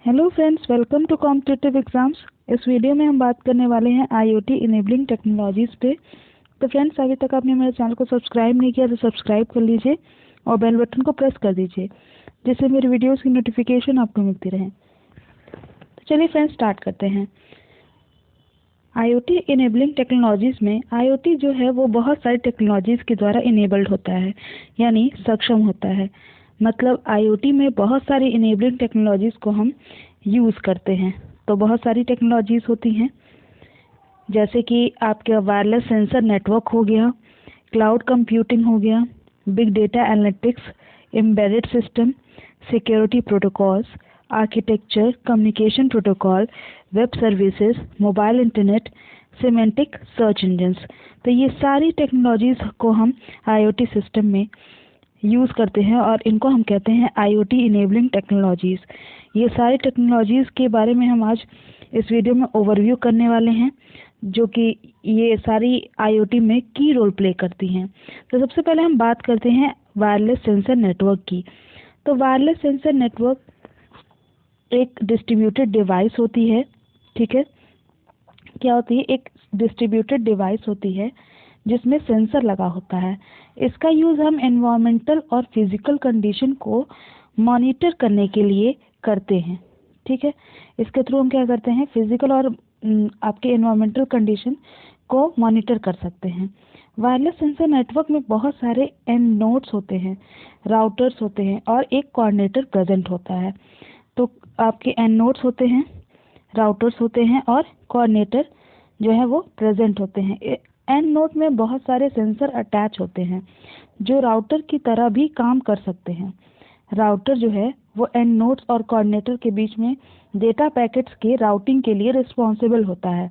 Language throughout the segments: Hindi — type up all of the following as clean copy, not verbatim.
Hello friends, welcome to competitive exams. इस वीडियो में हम बात करने वाले हैं आईओटी इनेबलिंग टेक्नोलॉजीज़ पे। तो फ्रेंड्स, अभी तक आपने मेरे चैनल को सब्सक्राइब नहीं किया तो सब्सक्राइब कर लीजिए और बेल बटन को प्रेस कर दीजिए, जिससे मेरी वीडियोस की नोटिफिकेशन आपको मिलती रहे। तो चलिए फ्रेंड्स, स्टार्ट करते हैं। आईओटी इनेबलिंग टेक्नोलॉजीज़ में आईओटी जो है वो बहुत सारी टेक्नोलॉजीज़ के द्वारा इनेबल्ड होता है, यानी सक्षम होता है। मतलब आईओटी में बहुत सारी इनेबलिंग टेक्नोलॉजीज़ को हम यूज़ करते हैं। तो बहुत सारी टेक्नोलॉजीज़ होती हैं, जैसे कि आपके वायरलेस सेंसर नेटवर्क हो गया, क्लाउड कंप्यूटिंग हो गया, big data analytics, embedded system, security protocols, architecture, communication protocol, web services, mobile internet, semantic search engines. तो ये सारी टेक्नोलॉजीज़ को हम आईओटी सिस्टम में यूज़ करते हैं और इनको हम कहते हैं आईओटी इनेबलिंग टेक्नोलॉजीज़। ये सारी टेक्नोलॉजीज़ के बारे में हम आज इस वीडियो में ओवरव्यू करने वाले हैं, जो कि ये सारी आईओटी में की रोल प्ले करती हैं। तो सबसे पहले हम बात करते हैं वायरलेस सेंसर नेटवर्क की। तो वायरलेस सेंसर नेटवर्क एक डिस्ट्रीब्यूटेड डिवाइस होती है। ठीक है, क्या होती है? एक डिस्ट्रीब्यूटेड डिवाइस होती है जिसमें सेंसर लगा होता है। इसका यूज़ हम एनवायरमेंटल और फिजिकल कंडीशन को मॉनिटर करने के लिए करते हैं। ठीक है, इसके थ्रू हम क्या करते हैं? फिजिकल और आपके एनवायरमेंटल कंडीशन को मॉनिटर कर सकते हैं। वायरलेस सेंसर नेटवर्क में बहुत सारे एंड नोड्स होते हैं, राउटर्स होते हैं और एक कोऑर्डिनेटर प्रेजेंट होता है। तो आपके एंड नोड्स होते हैं, राउटर्स होते हैं और कोऑर्डिनेटर जो है वो प्रेजेंट होते हैं। एंड नोड में बहुत सारे सेंसर अटैच होते हैं जो राउटर की तरह भी काम कर सकते हैं। राउटर जो है वो एंड नोड्स और कोऑर्डिनेटर के बीच में डेटा पैकेट्स के राउटिंग के लिए रिस्पॉन्सिबल होता है,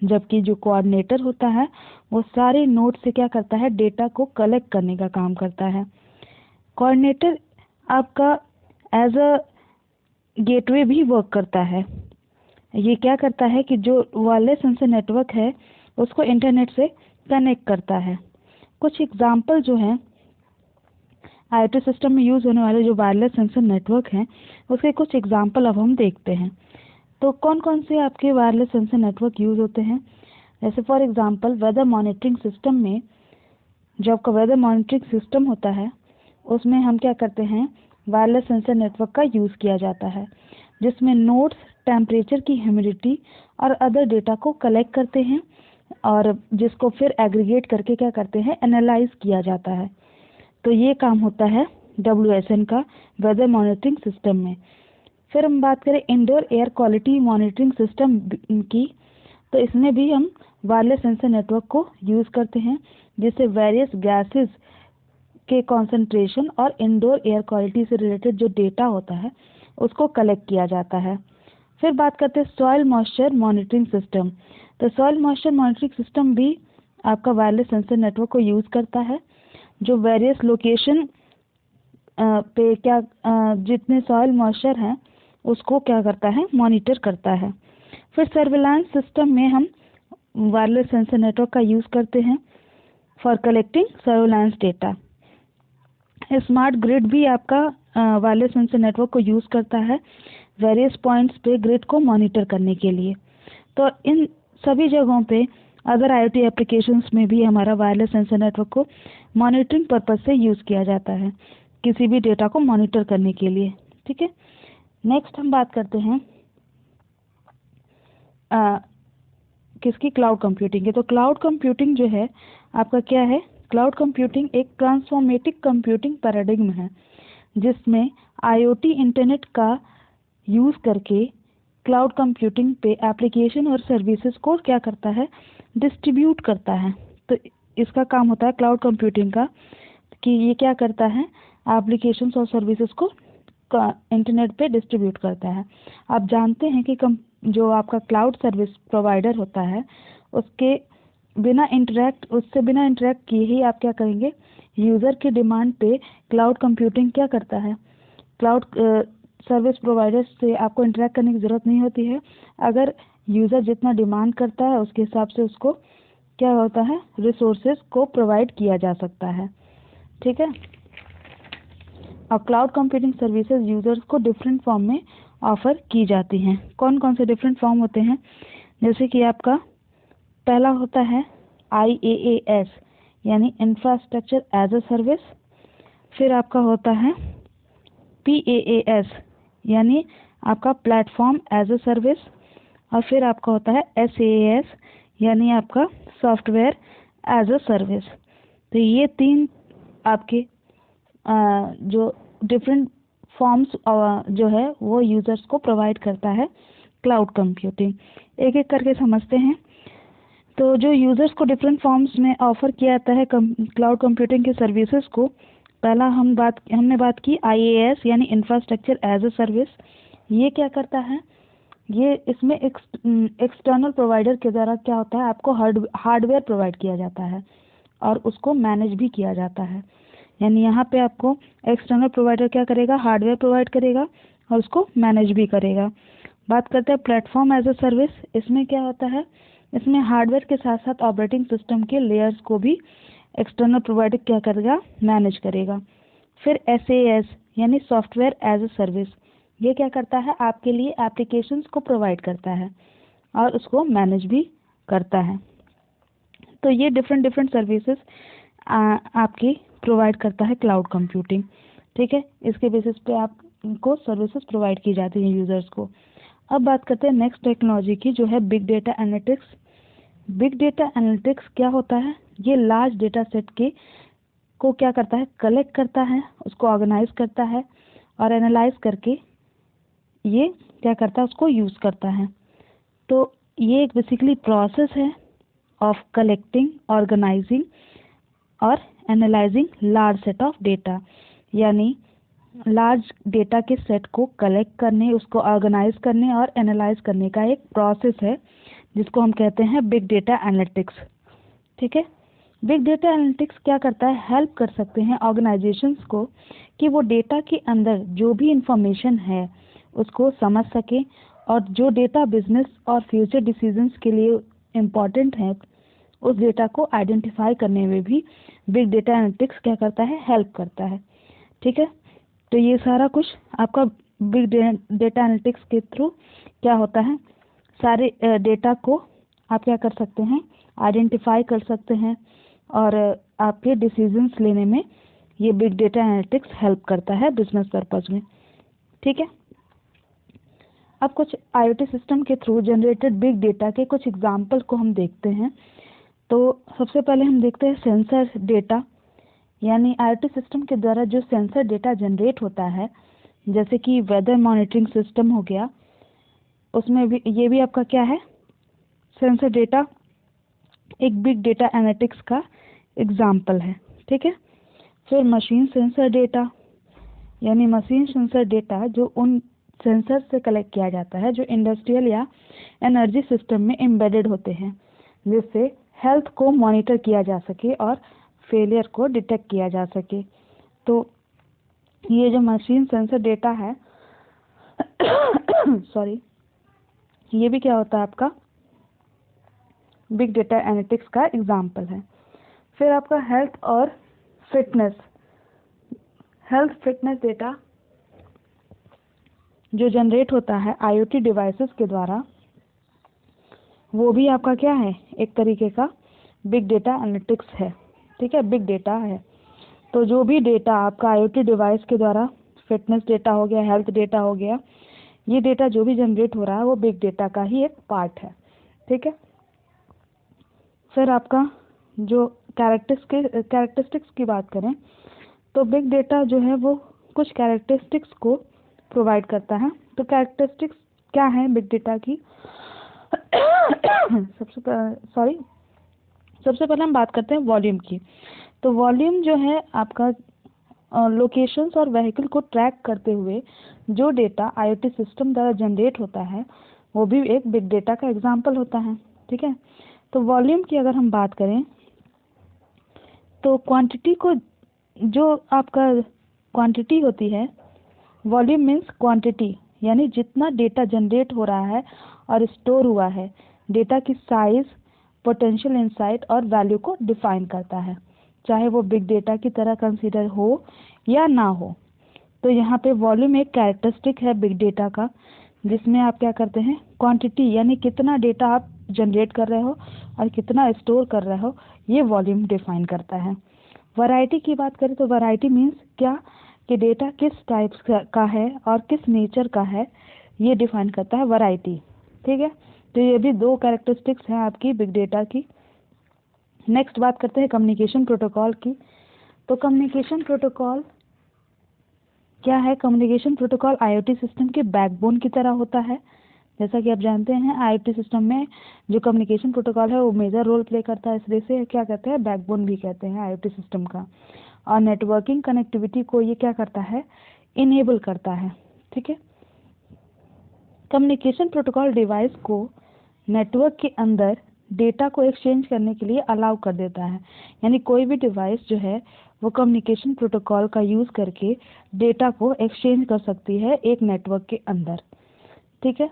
जबकि जो कोऑर्डिनेटर होता है वो सारे नोड से क्या करता है? डेटा को कलेक्ट करने का काम करता है। कोऑर्डिनेटर आपका एज अ गेटवे भी वर्क करता है। ये क्या करता है कि जो वायरलेस सेंसर नेटवर्क है उसको इंटरनेट से कनेक्ट करता है। कुछ एग्जांपल जो हैं आईओटी सिस्टम में यूज़ होने वाले जो वायरलेस सेंसर नेटवर्क हैं, उसके कुछ एग्जांपल अब हम देखते हैं। तो कौन कौन से आपके वायरलेस सेंसर नेटवर्क यूज़ होते हैं? जैसे for example weather monitoring system में, जो आपका वेदर मॉनिटरिंग सिस्टम होता है उसमें हम क्या करते हैं? वायरलेस सेंसर नेटवर्क का यूज़ किया जाता है, जिसमें नोड्स टेम्परेचर की ह्यूमिडिटी और अदर डेटा को कलेक्ट करते हैं और जिसको फिर एग्रीगेट करके क्या करते हैं? एनालाइज किया जाता है। तो ये काम होता है WSN का वेदर मॉनिटरिंग सिस्टम में। फिर हम बात करें indoor air quality monitoring system की, तो इसमें भी हम वायरलेस सेंसर नेटवर्क को यूज़ करते हैं, जिससे वेरियस गैसेस के कॉन्सेंट्रेशन और इंडोर एयर क्वालिटी से रिलेटेड जो डेटा होता है उसको कलेक्ट किया जाता है। फिर बात करते हैं सॉइल मॉइस्चर मॉनिटरिंग सिस्टम। तो सॉइल मॉइस्चर मॉनिटरिंग सिस्टम भी आपका वायरलेस सेंसर नेटवर्क को यूज़ करता है, जो वेरियस लोकेशन पे क्या जितने सॉइल मॉइस्चर हैं उसको क्या करता है? मॉनिटर करता है। फिर सर्विलांस सिस्टम में हम वायरलेस सेंसर नेटवर्क का यूज़ करते हैं for collecting surveillance data. Smart grid भी आपका वायरलेस सेंसर नेटवर्क को यूज़ करता है वेरियस पॉइंट्स पे ग्रिड को मॉनिटर करने के लिए। तो इन सभी जगहों पे अदर आईओटी एप्लीकेशंस में भी हमारा वायरलेस सेंसर नेटवर्क को मॉनिटरिंग पर्पस से यूज़ किया जाता है, किसी भी डेटा को मॉनिटर करने के लिए। ठीक है, नेक्स्ट हम बात करते हैं किसकी? क्लाउड कंप्यूटिंग की। तो क्लाउड कंप्यूटिंग जो है आपका क्या है? क्लाउड कंप्यूटिंग एक ट्रांसफॉर्मेटिव कंप्यूटिंग पैराडिग्म है, जिसमें आईओटी इंटरनेट का यूज़ करके क्लाउड कंप्यूटिंग पे एप्लीकेशन और सर्विसेज को क्या करता है? डिस्ट्रीब्यूट करता है। तो इसका काम होता है क्लाउड कंप्यूटिंग का कि ये क्या करता है? एप्लीकेशंस और सर्विसेज को इंटरनेट पे डिस्ट्रीब्यूट करता है। आप जानते हैं कि जो आपका क्लाउड सर्विस प्रोवाइडर होता है उससे बिना इंटरेक्ट किए ही आप क्या करेंगे? यूज़र की डिमांड पे क्लाउड कंप्यूटिंग क्या करता है? क्लाउड सर्विस प्रोवाइडर से आपको इंटरेक्ट करने की ज़रूरत नहीं होती है। अगर यूज़र जितना डिमांड करता है उसके हिसाब से उसको क्या होता है? रिसोर्सेज को प्रोवाइड किया जा सकता है। ठीक है, और क्लाउड कंप्यूटिंग सर्विसेज यूज़र्स को डिफरेंट फॉर्म में ऑफ़र की जाती हैं। कौन कौन से डिफरेंट फॉर्म होते हैं? जैसे कि आपका पहला होता है IaaS यानी इंफ्रास्ट्रक्चर एज अ सर्विस। फिर आपका होता है PaaS यानी आपका प्लेटफॉर्म एज अ सर्विस। और फिर आपका होता है SaaS यानी आपका सॉफ्टवेयर एज अ सर्विस। तो ये 3 आपके जो डिफरेंट फॉर्म्स जो है वो यूज़र्स को प्रोवाइड करता है क्लाउड कंप्यूटिंग। एक एक करके समझते हैं। तो जो यूज़र्स को डिफरेंट फॉर्म्स में ऑफ़र किया जाता है क्लाउड कंप्यूटिंग के सर्विसेज को, पहला हमने बात की IaaS यानी इंफ्रास्ट्रक्चर एज अ सर्विस। ये क्या करता है? ये इसमें एक्सटर्नल प्रोवाइडर के द्वारा क्या होता है, आपको हार्डवेयर प्रोवाइड किया जाता है और उसको मैनेज भी किया जाता है। यानी यहाँ पे आपको एक्सटर्नल प्रोवाइडर क्या करेगा, हार्डवेयर प्रोवाइड करेगा और उसको मैनेज भी करेगा। बात करते हैं प्लेटफॉर्म एज अ सर्विस। इसमें क्या होता है, इसमें हार्डवेयर के साथ साथ ऑपरेटिंग सिस्टम के लेयर्स को भी एक्सटर्नल प्रोवाइडर क्या करेगा, मैनेज करेगा। फिर SaaS यानी सॉफ्टवेयर एज अ सर्विस, ये क्या करता है, आपके लिए एप्लीकेशंस को प्रोवाइड करता है और उसको मैनेज भी करता है। तो ये डिफरेंट सर्विसेज आपकी प्रोवाइड करता है क्लाउड कंप्यूटिंग। ठीक है, इसके बेसिस पे आपको सर्विसेज प्रोवाइड की जाती हैं यूज़र्स को। अब बात करते हैं नेक्स्ट टेक्नोलॉजी की, जो है big data analytics. Big data analytics क्या होता है? ये लार्ज डेटा सेट को क्या करता है, कलेक्ट करता है, उसको ऑर्गेनाइज करता है और एनालाइज करके ये क्या करता है, उसको यूज़ करता है। तो ये एक बेसिकली प्रोसेस है ऑफ कलेक्टिंग, ऑर्गेनाइजिंग और analysing large set of data. यानी लार्ज डेटा के सेट को कलेक्ट करने, उसको ऑर्गेनाइज करने और एनालाइज करने का एक प्रोसेस है जिसको हम कहते हैं बिग डेटा एनालिटिक्स। ठीक है, बिग डेटा एनालिटिक्स क्या करता है, हेल्प कर सकते हैं ऑर्गेनाइजेशंस को कि वो डेटा के अंदर जो भी इंफॉर्मेशन है उसको समझ सके और जो डेटा बिजनेस और फ्यूचर डिसीजंस के लिए इम्पॉर्टेंट है उस डेटा को आइडेंटिफाई करने में भी बिग डेटा एनालिटिक्स क्या करता है, हेल्प करता है। ठीक है, तो ये सारा कुछ आपका बिग डेटा एनालिटिक्स के थ्रू क्या होता है, सारे डेटा को आप क्या कर सकते हैं, आइडेंटिफाई कर सकते हैं और आपके डिसीजंस लेने में ये बिग डेटा एनालिटिक्स हेल्प करता है बिजनेस पर्पज में। ठीक है, अब कुछ IoT सिस्टम के थ्रू जनरेटेड बिग डेटा के कुछ एग्जाम्पल को हम देखते हैं। तो सबसे पहले हम देखते हैं सेंसर डेटा। यानी IoT सिस्टम के द्वारा जो सेंसर डेटा जनरेट होता है, जैसे कि वेदर मॉनिटरिंग सिस्टम हो गया, उसमें भी ये भी आपका क्या है, सेंसर डेटा एक बिग डेटा एनालिटिक्स का एग्जाम्पल है। ठीक है, फिर मशीन सेंसर डेटा, यानी मशीन सेंसर डेटा जो उन सेंसर से कलेक्ट किया जाता है जो इंडस्ट्रियल या एनर्जी सिस्टम में एम्बेडेड होते हैं, जिससे हेल्थ को मॉनिटर किया जा सके और फेलियर को डिटेक्ट किया जा सके। तो ये जो मशीन सेंसर डेटा है सॉरी, ये भी क्या होता है, आपका बिग डेटा एनालिटिक्स का एग्जाम्पल है। फिर आपका हेल्थ फिटनेस डेटा जो जनरेट होता है IoT डिवाइसेस के द्वारा, वो भी आपका क्या है, एक तरीके का बिग डेटा एनालिटिक्स है। ठीक है, बिग डेटा है। तो जो भी डेटा आपका IoT डिवाइस के द्वारा, फिटनेस डेटा हो गया, हेल्थ डेटा हो गया, ये डेटा जो भी जनरेट हो रहा है वो बिग डेटा का ही एक पार्ट है। ठीक है, फिर आपका जो कैरेक्टरिस्टिक्स की बात करें तो बिग डेटा जो है वो कुछ कैरेक्टरिस्टिक्स को प्रोवाइड करता है। तो कैरेक्टरिस्टिक्स क्या है बिग डेटा की? सबसे पहले हम बात करते हैं वॉल्यूम की। तो वॉल्यूम जो है आपका लोकेशंस और व्हीकल को ट्रैक करते हुए जो डेटा IoT सिस्टम द्वारा जनरेट होता है वो भी एक बिग डेटा का एग्जाम्पल होता है। ठीक है, तो वॉल्यूम की अगर हम बात करें तो क्वांटिटी को, जो आपका क्वांटिटी होती है, वॉल्यूम मीन्स क्वांटिटी, यानी जितना डेटा जनरेट हो रहा है और स्टोर हुआ है, डेटा की साइज, पोटेंशियल इनसाइट और वैल्यू को डिफाइन करता है, चाहे वो बिग डेटा की तरह कंसीडर हो या ना हो। तो यहाँ पे वॉल्यूम एक कैरेक्टरिस्टिक है बिग डेटा का, जिसमें आप क्या करते हैं, क्वांटिटी यानी कितना डेटा आप जनरेट कर रहे हो और कितना स्टोर कर रहे हो, ये वॉल्यूम डिफाइन करता है। वैरायटी की बात करें तो वैरायटी मीन्स क्या कि डेटा किस टाइप का है और किस नेचर का है, ये डिफाइन करता है वैरायटी। ठीक है, तो ये भी दो कैरेक्टरिस्टिक्स हैं आपकी बिग डेटा की। नेक्स्ट बात करते हैं कम्युनिकेशन प्रोटोकॉल की। तो कम्युनिकेशन प्रोटोकॉल क्या है? कम्युनिकेशन प्रोटोकॉल आईओटी सिस्टम के बैकबोन की तरह होता है। जैसा कि आप जानते हैं आईओटी सिस्टम में जो कम्युनिकेशन प्रोटोकॉल है वो मेजर रोल प्ले करता है, इसलिए से क्या कहते हैं, बैकबोन भी कहते हैं आईओटी सिस्टम का। और नेटवर्किंग कनेक्टिविटी को ये क्या करता है, इनेबल करता है। ठीक है, कम्युनिकेशन प्रोटोकॉल डिवाइस को नेटवर्क के अंदर डेटा को एक्सचेंज करने के लिए अलाउ कर देता है, यानी कोई भी डिवाइस जो है वो कम्युनिकेशन प्रोटोकॉल का यूज़ करके डेटा को एक्सचेंज कर सकती है एक नेटवर्क के अंदर। ठीक है,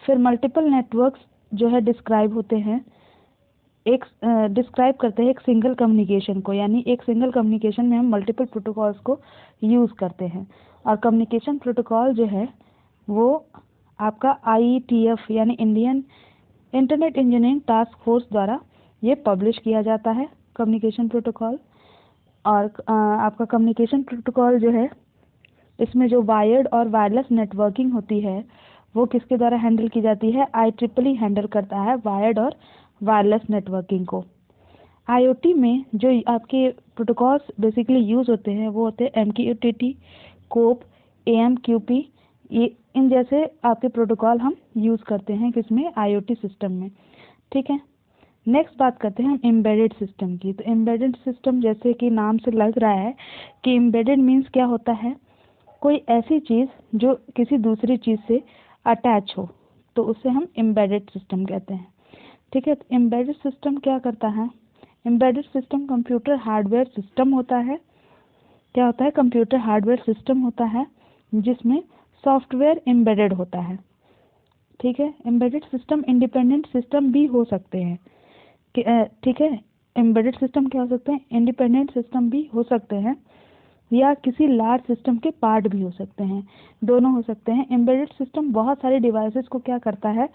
फिर मल्टीपल नेटवर्क्स जो है डिस्क्राइब होते हैं, एक डिस्क्राइब करते हैं एक सिंगल कम्युनिकेशन को, यानी एक सिंगल कम्युनिकेशन में हम मल्टीपल प्रोटोकॉल्स को यूज़ करते हैं। और कम्युनिकेशन प्रोटोकॉल जो है वो आपका IETF यानी Indian internet engineering task force द्वारा ये पब्लिश किया जाता है कम्युनिकेशन प्रोटोकॉल। और आपका कम्युनिकेशन प्रोटोकॉल जो है इसमें जो वायर्ड और वायरलेस नेटवर्किंग होती है वो किसके द्वारा हैंडल की जाती है, IEEE हैंडल करता है वायर्ड और वायरलेस नेटवर्किंग को। आईओटी में जो आपके प्रोटोकॉल्स बेसिकली यूज़ होते हैं वो होते हैं MQTT, कोप, AMQP, ये इन जैसे आपके प्रोटोकॉल हम यूज़ करते हैं किसमें, आईओटी सिस्टम में। ठीक है, नेक्स्ट बात करते हैं हम एम्बेडेड सिस्टम की। तो एम्बेडेड सिस्टम जैसे कि नाम से लग रहा है कि एम्बेडेड मीन्स क्या होता है, कोई ऐसी चीज़ जो किसी दूसरी चीज़ से अटैच हो, तो उसे हम एम्बेडेड सिस्टम कहते हैं। ठीक है, तो एम्बेडेड सिस्टम क्या करता है, embedded system computer hardware system होता है। क्या होता है, कंप्यूटर हार्डवेयर सिस्टम होता है जिसमें सॉफ्टवेयर एम्बेडेड होता है। ठीक है, एम्बेडेड सिस्टम इंडिपेंडेंट सिस्टम भी हो सकते हैं। ठीक है, एम्बेडेड सिस्टम क्या हो सकते हैं, इंडिपेंडेंट सिस्टम भी हो सकते हैं या किसी लार्ज सिस्टम के पार्ट भी हो सकते हैं, दोनों हो सकते हैं। एम्बेडेड सिस्टम बहुत सारे डिवाइसेस को क्या करता है,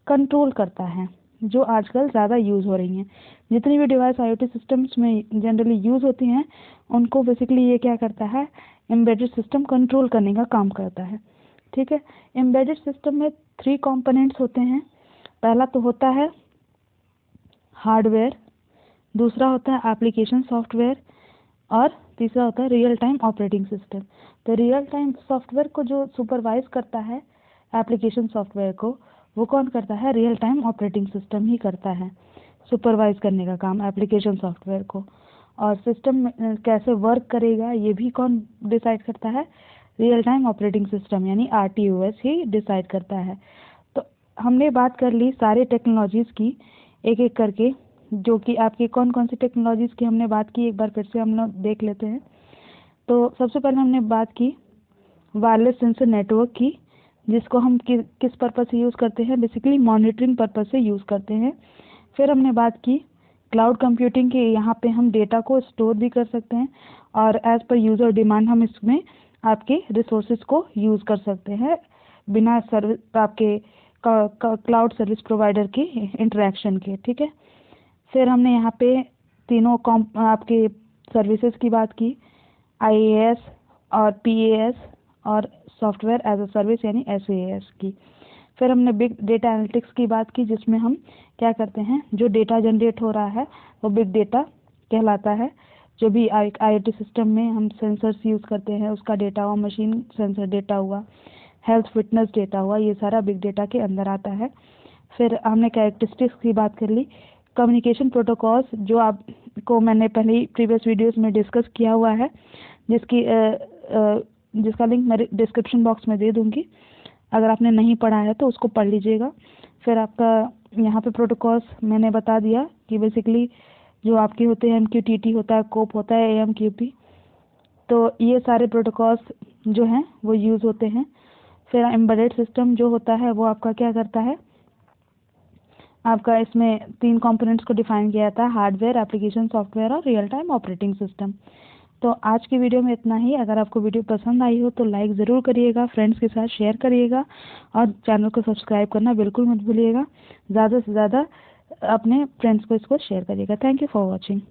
कंट्रोल करता है, जो आजकल ज़्यादा यूज़ हो रही हैं। जितनी भी डिवाइस आईओटी सिस्टम्स में जनरली यूज़ होती हैं उनको बेसिकली ये क्या करता है, एम्बेडेड सिस्टम कंट्रोल करने का काम करता है। ठीक है, एम्बेडेड सिस्टम में 3 कंपोनेंट्स होते हैं। पहला तो होता है हार्डवेयर, दूसरा होता है एप्लीकेशन सॉफ्टवेयर और तीसरा होता है रियल टाइम ऑपरेटिंग सिस्टम। तो रियल टाइम सॉफ्टवेयर को जो सुपरवाइज करता है एप्लीकेशन सॉफ्टवेयर को, वो कौन करता है, रियल टाइम ऑपरेटिंग सिस्टम ही करता है सुपरवाइज करने का काम एप्लीकेशन सॉफ्टवेयर को। और सिस्टम कैसे वर्क करेगा ये भी कौन डिसाइड करता है, रियल टाइम ऑपरेटिंग सिस्टम यानी RTOS ही डिसाइड करता है। तो हमने बात कर ली सारे टेक्नोलॉजीज़ की एक एक करके, जो कि आपकी कौन कौन सी टेक्नोलॉजीज़ की हमने बात की, एक बार फिर से हम लोग देख लेते हैं। तो सबसे पहले हमने बात की वायरलेस सेंसर नेटवर्क की, जिसको हम किस पर्पज़ से यूज़ करते हैं, बेसिकली मॉनिटरिंग पर्पज़ से यूज़ करते हैं। फिर हमने बात की क्लाउड कंप्यूटिंग की, यहाँ पे हम डेटा को स्टोर भी कर सकते हैं और एज़ पर यूज़र डिमांड हम इसमें आपके रिसोर्सेज को यूज़ कर सकते हैं बिना सर्विस आपके क्लाउड सर्विस प्रोवाइडर के इंटरेक्शन के। ठीक है, फिर हमने यहाँ पे तीनों आपके सर्विसेज की बात की, IaaS और PaaS और सॉफ्टवेयर एज अ सर्विस यानी SaaS की। फिर हमने बिग डेटा एनालिटिक्स की बात की, जिसमें हम क्या करते हैं, जो डेटा जनरेट हो रहा है वो बिग डेटा कहलाता है। जो भी IoT सिस्टम में हम सेंसर्स यूज़ करते हैं उसका डेटा हुआ, मशीन सेंसर डेटा हुआ, हेल्थ फिटनेस डेटा हुआ, ये सारा बिग डेटा के अंदर आता है। फिर हमने कैरेक्टरिस्टिक्स की बात कर ली, कम्युनिकेशन प्रोटोकॉल्स जो आपको मैंने पहले ही प्रीवियस वीडियोस में डिस्कस किया हुआ है, जिसका लिंक मैं डिस्क्रिप्शन बॉक्स में दे दूँगी, अगर आपने नहीं पढ़ा है तो उसको पढ़ लीजिएगा। फिर आपका यहाँ पे प्रोटोकॉल्स मैंने बता दिया कि बेसिकली जो आपके होते हैं MQTT होता है, कोप होता है, AMQP, तो ये सारे प्रोटोकॉल्स जो हैं वो यूज़ होते हैं। फिर एम्बेडेड सिस्टम जो होता है वो आपका क्या करता है, आपका इसमें 3 कंपोनेंट्स को डिफाइन किया जाता है, हार्डवेयर, एप्लीकेशन सॉफ्टवेयर और रियल टाइम ऑपरेटिंग सिस्टम। तो आज की वीडियो में इतना ही। अगर आपको वीडियो पसंद आई हो तो लाइक ज़रूर करिएगा, फ्रेंड्स के साथ शेयर करिएगा और चैनल को सब्सक्राइब करना बिल्कुल मत भूलिएगा। ज़्यादा से ज़्यादा अपने फ्रेंड्स को इसको शेयर करिएगा। Thank you for watching.